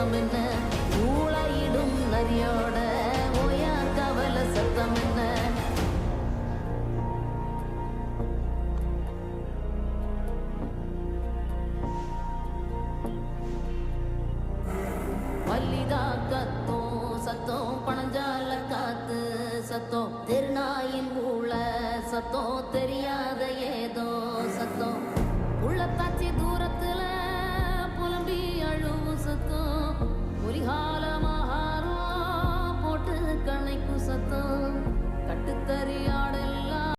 சத்தம் என்ன, ஊளையிடும் நரியோட ஓயா கவல சத்தம் என்ன. மல்லிதா கத்தோம் சத்தம், பணஞ்சால காத்து சத்தம், திருநாயின் ஊழ சத்தம், தெரியாத ஏதோ சத்தம், உள்ளத்தாச்சி தூரத்துல புலம்பி அழுவு சத்தம், புரிகாலமாகாரம் போட்டு கணைக்கும் சத்தம், கட்டுத்தறியாடல்